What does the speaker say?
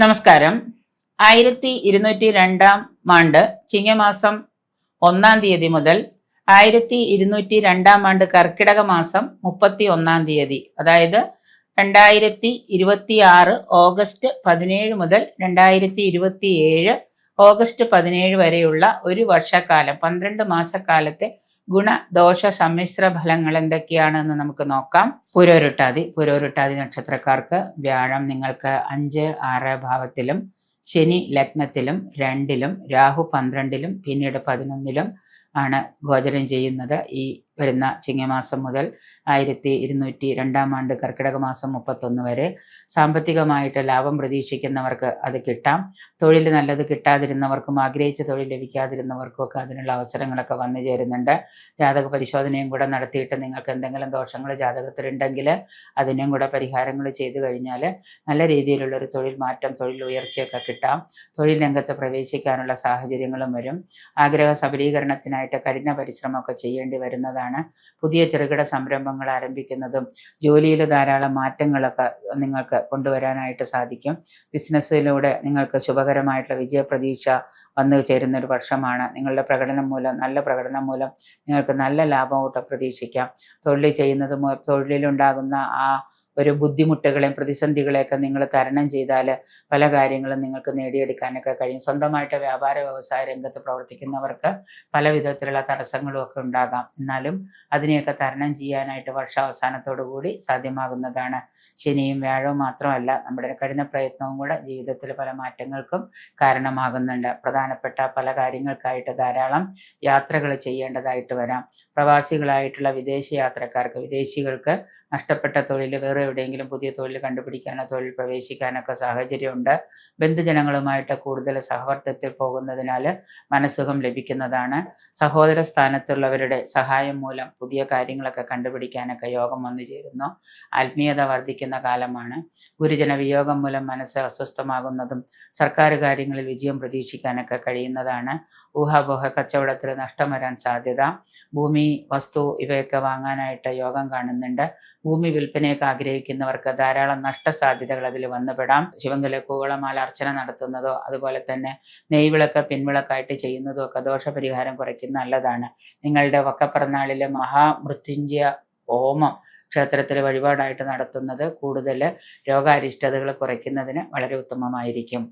നമസ്കാരം. 1202 ചിങ്ങമാസം 1 മുതൽ 1202 കർക്കിടക മാസം 31 അതായത് 2026 ഓഗസ്റ്റ് 17 മുതൽ 2027 ഓഗസ്റ്റ് 17 വരെയുള്ള ഒരു വർഷക്കാലം 12 മാസക്കാലത്തെ ഗുണദോഷ സമ്മിശ്ര ഫലങ്ങൾ എന്തൊക്കെയാണെന്ന് നമുക്ക് നോക്കാം. പുരോരുട്ടാതി നക്ഷത്രക്കാർക്ക് വ്യാഴം നിങ്ങൾക്ക് 5, 6 ഭാവത്തിലും, ശനി ലഗ്നത്തിലും 2-ലും, രാഹു 12-ലും പിന്നീട് 11-ലും ആണ് ഗോചരം ചെയ്യുന്നത്. ഈ വരുന്ന ചിങ്ങമാസം മുതൽ 1202 കർക്കിടക മാസം 31 വരെ സാമ്പത്തികമായിട്ട് ലാഭം പ്രതീക്ഷിക്കുന്നവർക്ക് അത് കിട്ടാം. തൊഴിൽ നല്ലത് കിട്ടാതിരുന്നവർക്കും ആഗ്രഹിച്ച തൊഴിൽ ലഭിക്കാതിരുന്നവർക്കും ഒക്കെ അതിനുള്ള അവസരങ്ങളൊക്കെ വന്നു ചേരുന്നുണ്ട്. ജാതക പരിശോധനയും കൂടെ നടത്തിയിട്ട് നിങ്ങൾക്ക് എന്തെങ്കിലും ദോഷങ്ങൾ ജാതകത്തിലുണ്ടെങ്കിൽ അതിനും കൂടെ പരിഹാരങ്ങൾ ചെയ്തു കഴിഞ്ഞാൽ നല്ല രീതിയിലുള്ളൊരു തൊഴിൽ മാറ്റം, തൊഴിൽ ഉയർച്ചയൊക്കെ കിട്ടാം. തൊഴിൽ രംഗത്ത് പ്രവേശിക്കാനുള്ള സാഹചര്യങ്ങളും വരും. ആഗ്രഹ സബലീകരണത്തിനായിട്ട് കഠിന പരിശ്രമമൊക്കെ ചെയ്യേണ്ടി വരുന്നതാണ്. പുതിയ ചെറുകിട സംരംഭങ്ങൾ ആരംഭിക്കുന്നതും ജോലിയിൽ ധാരാളം മാറ്റങ്ങളൊക്കെ നിങ്ങൾക്ക് കൊണ്ടുവരാനായിട്ട് സാധിക്കും. ബിസിനസ്സിലൂടെ നിങ്ങൾക്ക് ശുഭകരമായിട്ടുള്ള വിജയപ്രതീക്ഷ വന്നു ചേരുന്ന ഒരു വർഷമാണ്. നിങ്ങളുടെ നല്ല പ്രകടനം മൂലം നിങ്ങൾക്ക് നല്ല ലാഭമൂട്ടം പ്രതീക്ഷിക്കാം. തൊഴിലിലുണ്ടാകുന്ന ആ ഒരു ബുദ്ധിമുട്ടുകളെയും പ്രതിസന്ധികളെയൊക്കെ നിങ്ങൾ തരണം ചെയ്താൽ പല കാര്യങ്ങളും നിങ്ങൾക്ക് നേടിയെടുക്കാനൊക്കെ കഴിയും. സ്വന്തമായിട്ട് വ്യാപാര വ്യവസായ രംഗത്ത് പ്രവർത്തിക്കുന്നവർക്ക് പല വിധത്തിലുള്ള തടസ്സങ്ങളും ഒക്കെ ഉണ്ടാകാം. എന്നാലും അതിനെയൊക്കെ തരണം ചെയ്യാനായിട്ട് വർഷാവസാനത്തോടു കൂടി സാധ്യമാകുന്നതാണ്. ശനിയും വ്യാഴവും മാത്രമല്ല, നമ്മുടെ കഠിന പ്രയത്നവും കൂടെ ജീവിതത്തിൽ പല മാറ്റങ്ങൾക്കും കാരണമാകുന്നുണ്ട്. പ്രധാനപ്പെട്ട പല കാര്യങ്ങൾക്കായിട്ട് ധാരാളം യാത്രകൾ ചെയ്യേണ്ടതായിട്ട് വരാം. പ്രവാസികളായിട്ടുള്ള വിദേശികൾക്ക് നഷ്ടപ്പെട്ട തൊഴിൽ വേറെ എവിടെയെങ്കിലും പുതിയ തൊഴിൽ കണ്ടുപിടിക്കാനോ തൊഴിൽ പ്രവേശിക്കാനൊക്കെ സാഹചര്യമുണ്ട്. ബന്ധുജനങ്ങളുമായിട്ട് കൂടുതൽ സഹവർത്തിത്വത്തിൽ പോകുന്നതിനാൽ മനസ്സുഖം ലഭിക്കുന്നതാണ്. സഹോദര സ്ഥാനത്തുള്ളവരുടെ സഹായം മൂലം പുതിയ കാര്യങ്ങളൊക്കെ കണ്ടുപിടിക്കാനൊക്കെ യോഗം വന്നു ചേരുന്നു. ആത്മീയത വർദ്ധിക്കുന്ന കാലമാണ്. ഗുരുജന വിയോഗം മൂലം മനസ്സ് അസ്വസ്ഥമാകുന്നതും സർക്കാർ കാര്യങ്ങളിൽ വിജയം പ്രതീക്ഷിക്കാനൊക്കെ കഴിയുന്നതാണ്. ഊഹാപോഹ കച്ചവടത്തിൽ നഷ്ടം വരാൻ സാധ്യത. ഭൂമി, വസ്തു ഇവയൊക്കെ വാങ്ങാനായിട്ട് യോഗം കാണുന്നുണ്ട്. ഭൂമി വിൽപ്പനയൊക്കെ ആഗ്രഹിക്കുന്നവർക്ക് ധാരാളം നഷ്ടസാധ്യതകൾ അതിൽ വന്നുപെടാം. ശിവങ്കല കൂവളമാല അർച്ചന നടത്തുന്നതോ അതുപോലെ തന്നെ നെയ്വിളക്ക് പിൻവിളക്കായിട്ട് ചെയ്യുന്നതോ ഒക്കെ ദോഷപരിഹാരം കുറയ്ക്കുന്ന നല്ലതാണ്. നിങ്ങളുടെ വക്കപ്പിറന്നാളിലെ മഹാമൃത്യുഞ്ജയ ഹോമം ക്ഷേത്രത്തിൽ വഴിപാടായിട്ട് നടത്തുന്നത് കൂടുതൽ രോഗാരിഷ്ടതകൾ കുറയ്ക്കുന്നതിന് വളരെ ഉത്തമമായിരിക്കും.